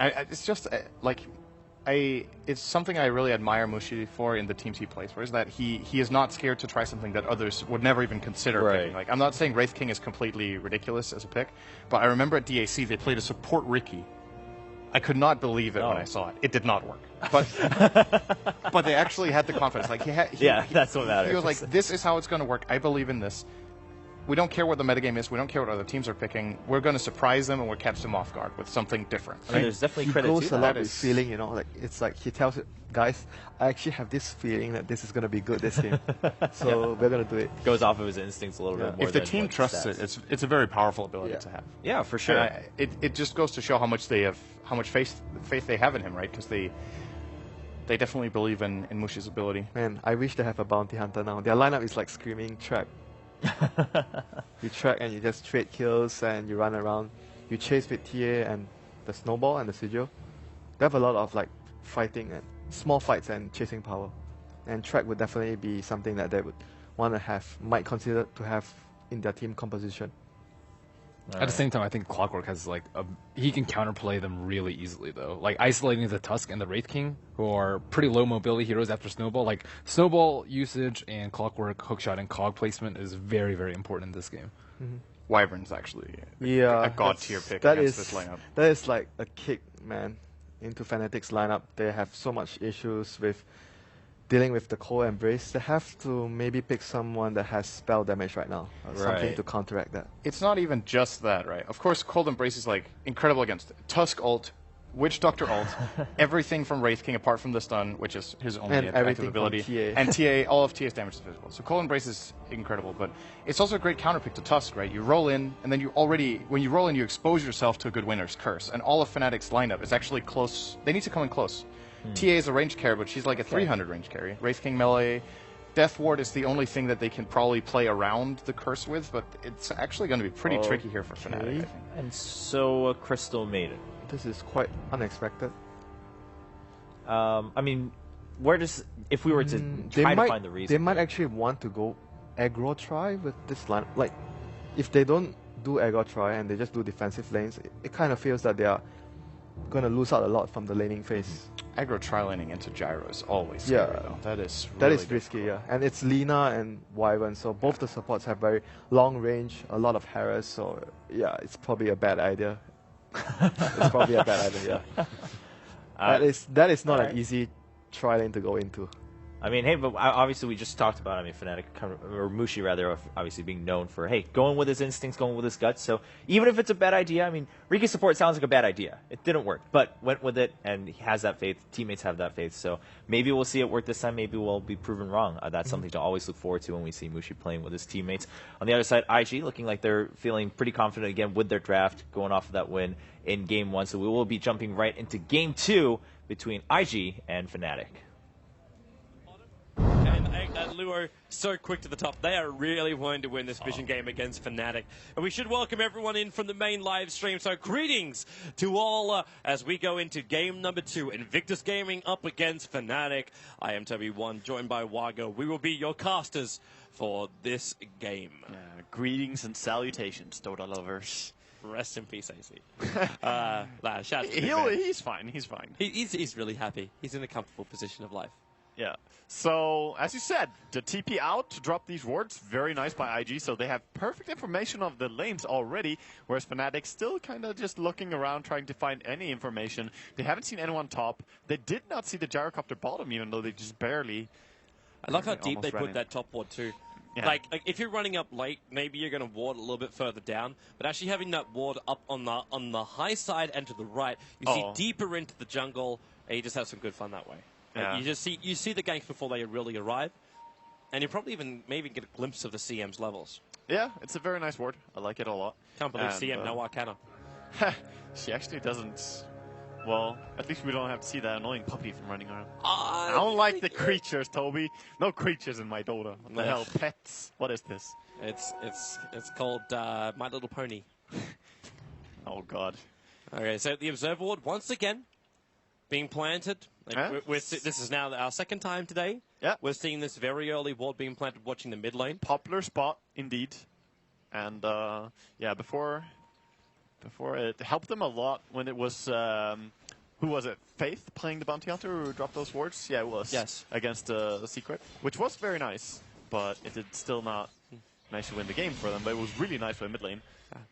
It's just like it's something I really admire Mushi for in the teams he plays for, is that he is not scared to try something that others would never even consider picking. Like, I'm not saying Wraith King is completely ridiculous as a pick, but I remember at DAC they played a support Riki. I could not believe it when I saw it. It did not work. But but they actually had the confidence. Like that's what matters. He was like, this is how it's going to work. I believe in this. We don't care what the metagame is. We don't care what other teams are picking. We're going to surprise them and we'll catch them off guard with something different. I mean, there's definitely credit to that. He goes a lot with feeling, you know, like it's like he tells it, guys, I actually have this feeling that this is going to be good this game. So we're going to do it. Goes off of his instincts a little bit more. If the team trusts it, it's a very powerful ability to have. Yeah, for sure. It just goes to show how much faith they have in him, right? Because they definitely believe in Mushi's ability. Man, I wish they have a bounty hunter now. Their lineup is like screaming track. You track and you just trade kills and you run around. You chase with TA and the snowball and the sigil. They have a lot of like fighting and small fights and chasing power. And track would definitely be something that they would want to have, might consider to have in their team composition. At the same time, I think Clockwork has like he can counterplay them really easily though. Like isolating the Tusk and the Wraith King, who are pretty low mobility heroes after Snowball. Like Snowball usage and Clockwork, Hookshot, and Cog placement is very, very important in this game. Wyvern's actually a god tier pick against this lineup. That is like a kick, man, into Fnatic's lineup. They have so much issues with dealing with the Cold Embrace. They have to maybe pick someone that has spell damage right now, or something to counteract that. It's not even just that, right? Of course, Cold Embrace is like incredible against Tusk ult, Witch Doctor ult, everything from Wraith King apart from the stun, which is his only active ability, and TA. All of TA's damage is physical. So Cold Embrace is incredible, but it's also a great counterpick to Tusk, right? You roll in, and then when you roll in, you expose yourself to a good winner's curse, and all of Fnatic's lineup is actually close. They need to come in close. TA is a range carry, but she's like a 300 range carry. Wraith King melee. Death Ward is the only thing that they can probably play around the curse with, but it's actually going to be pretty tricky here for Fnatic, I think. And so Crystal Maiden. This is quite unexpected. I mean, if we were to try to find the reason. They might actually want to go aggro try with this line. Like, if they don't do aggro try and they just do defensive lanes, it kind of feels that they are going to lose out a lot from the laning phase. Aggro tri-laning into Gyro is always scary, though. That is risky, And it's Lina and Wyvern, so both the supports have very long range, a lot of harass, so yeah, it's probably a bad idea. It's probably a bad idea, that is not an easy tri-lane to go into. I mean, hey, but obviously we just talked about, Fnatic, or Mushi rather, obviously being known for, hey, going with his instincts, going with his guts. So even if it's a bad idea, Riki support sounds like a bad idea. It didn't work, but went with it, and he has that faith. Teammates have that faith. So maybe we'll see it work this time. Maybe we'll be proven wrong. That's something to always look forward to when we see Mushi playing with his teammates. On the other side, IG looking like they're feeling pretty confident again with their draft, going off of that win in Game 1. So we will be jumping right into Game 2 between IG and Fnatic. Luo so quick to the top. They are really wanting to win this Vision game against Fnatic. And we should welcome everyone in from the main live stream. So greetings to all as we go into game number 2. Invictus Gaming up against Fnatic. I am Toby1, joined by Wago. We will be your casters for this game. Greetings and salutations, Dota lovers. Rest in peace, AC. Shout out to he's fine. He's fine. He's really happy. He's in a comfortable position of life. Yeah. So, as you said, the TP out to drop these wards, very nice by IG. So they have perfect information of the lanes already, whereas Fnatic still kind of just looking around, trying to find any information. They haven't seen anyone top. They did not see the gyrocopter bottom, even though they just barely. I like how deep they put that top ward too. Yeah. Like if you're running up late, maybe you're going to ward a little bit further down. But actually having that ward up on the high side and to the right, you see deeper into the jungle, and you just have some good fun that way. Yeah. You see the ganks before they really arrive, and you probably maybe get a glimpse of the CM's levels. Yeah, it's a very nice ward. I like it a lot. Can't believe CM no Arcana. She actually doesn't. Well, at least we don't have to see that annoying puppy from running around. I don't like the creatures, Toby. No creatures in my Dota. What the hell, pets? What is this? It's called My Little Pony. Oh God. Okay, so the Observer Ward once again being planted. This is now our second time today. Yeah. We're seeing this very early ward being planted, watching the mid lane. Popular spot, indeed. And, before before. It helped them a lot when it was, who was it? Faith playing the Bounty Hunter who dropped those wards? Yeah, it was. Yes. Against the Secret, which was very nice, but it did still not manage to win the game for them, but it was really nice for mid lane.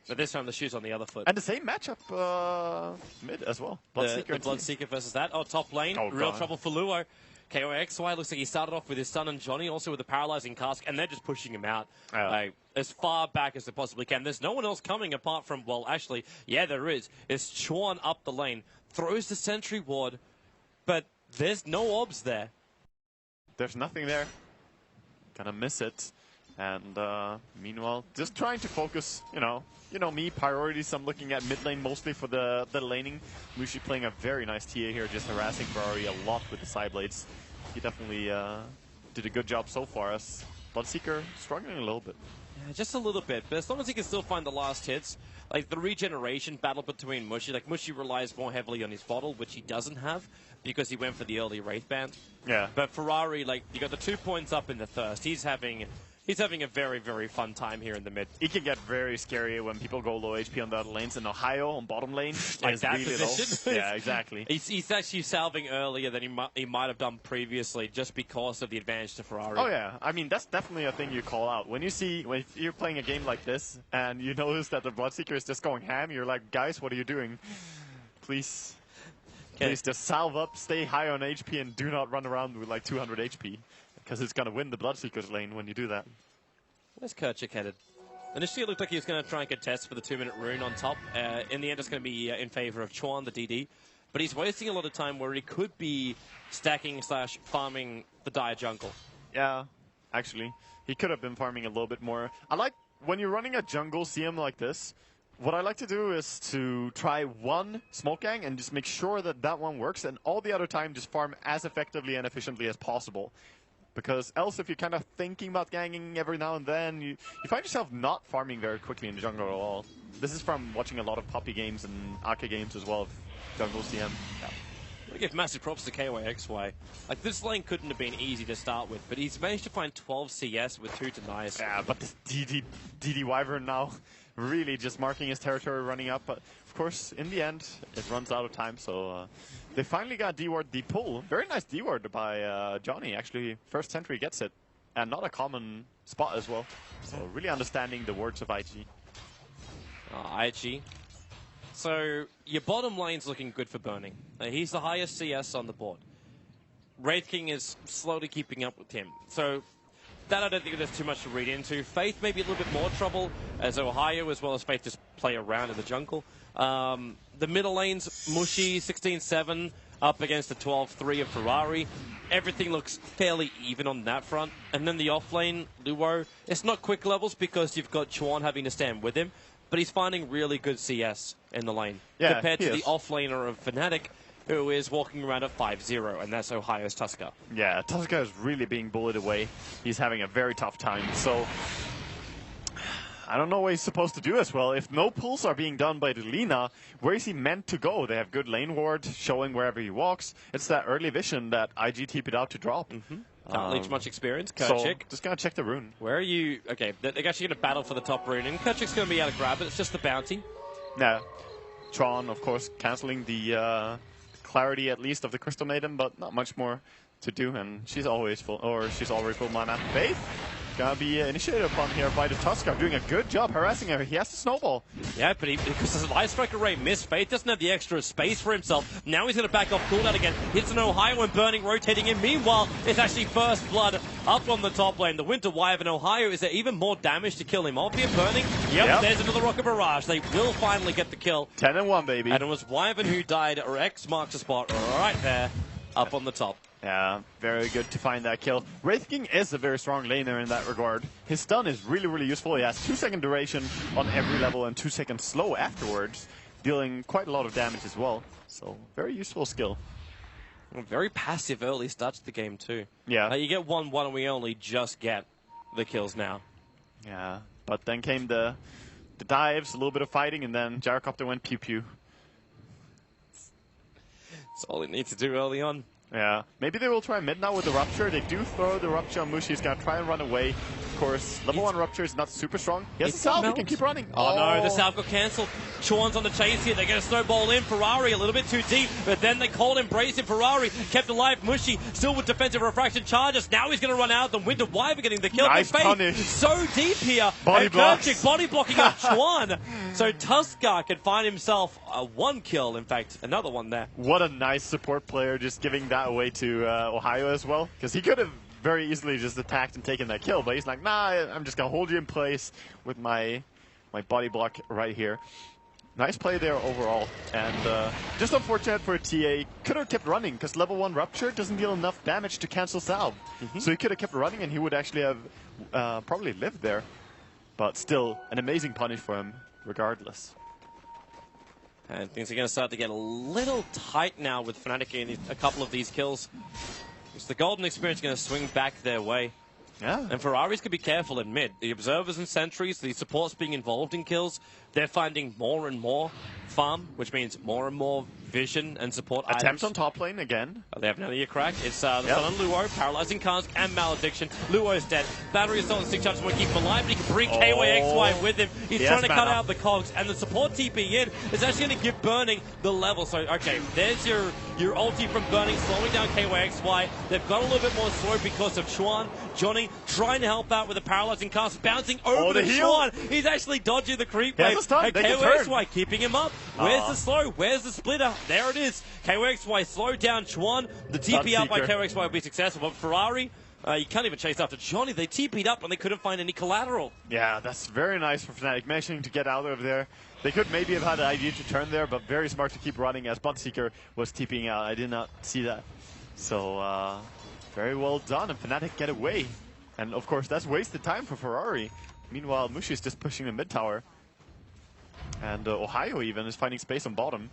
But this time the shoe's on the other foot. And the same matchup mid as well. The Bloodseeker versus that. Oh, top lane. Real trouble for Luo. KOXY looks like he started off with his son and Johnny, also with a paralyzing cask, and they're just pushing him out as far back as they possibly can. There's no one else coming apart from, well, actually, yeah, there is. It's Chuan up the lane, throws the sentry ward, but there's no obs there. There's nothing there. Gonna miss it. And meanwhile, just trying to focus, you know me, priorities. I'm looking at mid lane mostly for the laning. Mushi playing a very nice TA here, just harassing Ferrari a lot with the side blades. He definitely did a good job so far, as Bloodseeker struggling a little bit. Yeah, just a little bit, but as long as he can still find the last hits, like the regeneration battle between Mushi, like Mushi relies more heavily on his bottle, which he doesn't have because he went for the early Wraith Band. Yeah. But Ferrari, like, you got the 2 points up in the Thirst. He's having a very, very fun time here in the mid. It can get very scary when people go low HP on the other lanes. In Ohio, on bottom lane, like that really position. Yeah, exactly. He's actually salving earlier than he might have done previously, just because of the advantage to Ferrari. Oh yeah, I mean that's definitely a thing you call out when you're playing a game like this and you notice that the Bloodseeker is just going ham. You're like, guys, what are you doing? Please just salve up, stay high on HP, and do not run around with like 200 HP. Because it's going to win the Bloodseeker's lane when you do that. Where's Kerchik headed? Initially, it looked like he was going to try and contest for the 2-minute rune on top. In the end, it's going to be in favor of Chuan, the DD. But he's wasting a lot of time where he could be stacking / farming the Dire jungle. Yeah, actually. He could have been farming a little bit more. I like, when you're running a jungle CM like this, what I like to do is to try one smoke gang and just make sure that that one works, and all the other time just farm as effectively and efficiently as possible. Because else, if you're kind of thinking about ganging every now and then, you find yourself not farming very quickly in the jungle at all. This is from watching a lot of Poppy games and Aka games as well, jungle CM. Yeah. I give massive props to KYXY. Like, this lane couldn't have been easy to start with, but he's managed to find 12 CS with 2 denies. Yeah, but this DD Wyvern now really just marking his territory, running up. But of course, in the end, it runs out of time, so they finally got D-ward the pull. Very nice D-ward by Johnny, actually. First sentry gets it, and not a common spot as well. So really understanding the words of IG. IG. So your bottom lane's looking good for Burning. He's the highest CS on the board. Wraith King is slowly keeping up with him. So that I don't think there's too much to read into. Faith maybe a little bit more trouble, as Ohio as well as Faith just play around in the jungle. The middle lane's Mushi, 16-7, up against the 12-3 of Ferrari. Everything looks fairly even on that front. And then the off lane, Luo, it's not quick levels because you've got Chuan having to stand with him, but he's finding really good CS in the lane. Yeah, compared to the off-laner of Fnatic, who is walking around at 5-0, and that's Ohio's Tusker. Yeah, Tusker is really being bullied away. He's having a very tough time, so I don't know what he's supposed to do as well. If no pulls are being done by the Lina, where is he meant to go? They have good lane ward showing wherever he walks. It's that early vision that IG TP'd out to drop. Can't leech much experience. So, Kerchik. just gonna check the rune. Where are you? Okay, they're actually going to battle for the top rune, and Kerchik's going to be able to grab it. It's just the bounty. Yeah. Tron, of course, cancelling the clarity at least of the Crystal Maiden, but not much more to do, and she's always full, or she's already full mana. Faith gonna be initiated upon here by the Tusker, doing a good job harassing her. He has to snowball. Yeah, but because the Light Strike Array missed, Faith doesn't have the extra space for himself. Now he's going to back off cooldown again. Hits an Ohio and Burning rotating in. Meanwhile, it's actually First Blood up on the top lane. The Winter Wyvern Ohio, is there even more damage to kill him off here? Burning, yep. There's another Rocket Barrage. They will finally get the kill. 10-1, baby. And it was Wyvern who died, or X marks the spot right there, up on the top. Yeah, very good to find that kill. Wraith King is a very strong laner in that regard. His stun is really, really useful. He has 2-second duration on every level and 2-second slow afterwards, dealing quite a lot of damage as well. So, very useful skill. Very passive early start to the game too. Yeah. You get 1-1 and we only just get the kills now. Yeah, but then came the dives, a little bit of fighting, and then Gyrocopter went pew-pew. That's all it needs to do early on. Yeah, maybe they will try mid now with the Rupture. They do throw the Rupture on Mushi. He's going to try and run away. course, level 1 Rupture is not super strong. He has a salve, he can keep running. Oh no, the salve got cancelled. Chuan's on the chase here. They're going to snowball in. Ferrari a little bit too deep, but then they called Embrace in. Ferrari kept alive. Mushy still with defensive refraction charges. Now he's going to run out. The Winter Wyvern getting the kill. Nice punish. So deep here. Body blocks. Body blocking of Chuan. So Tuskar can find himself a 1 kill. In fact, another one there. What a nice support player, just giving that away to Ohio as well. Because he could have very easily just attacked and taken that kill, but he's like, nah, I'm just going to hold you in place with my body block right here. Nice play there overall. And just unfortunate for TA. Could have kept running, because level 1 Rupture doesn't deal enough damage to cancel salve. So he could have kept running, and he would actually have probably lived there. But still, an amazing punish for him, regardless. And things are going to start to get a little tight now with Fnatic getting a couple of these kills. Because the Golden Experience is going to swing back their way. Yeah. And Ferraris could be careful in mid. The Observers and Sentries, the supports being involved in kills, they're finding more and more farm, which means more and more vision and support Attempt items. on top lane again. They have another crack. It's the Sun on Luo, Paralyzing Cask and Malediction. Luo's dead. Battery Assault and Stick Charge want to keep him alive, but he can bring KYXY with him. He's trying to cut out the cogs, and the support TP in is actually going to give Burning the level. So, okay, there's your ulti from Burning, slowing down KYXY. They've got a little bit more slow because of Chuan. Johnny trying to help out with the Paralyzing Cask, bouncing over to Chuan. He's actually dodging the creep wave. And KYXY keeping him up. Where's the slow? Where's the splitter? There it is. KYXY slowed down Chuan. The TP out by KYXY will be successful, but Ferrari, you can't even chase after Johnny. They TP'd up and they couldn't find any collateral. Yeah, that's very nice for Fnatic, managing to get out of there. They could maybe have had an idea to turn there, but very smart to keep running as Bloodseeker was TPing out. I did not see that. So, very well done, and Fnatic get away. And of course, that's wasted time for Ferrari. Meanwhile, Mushi is just pushing the mid tower. And Ohio even is finding space on bottom.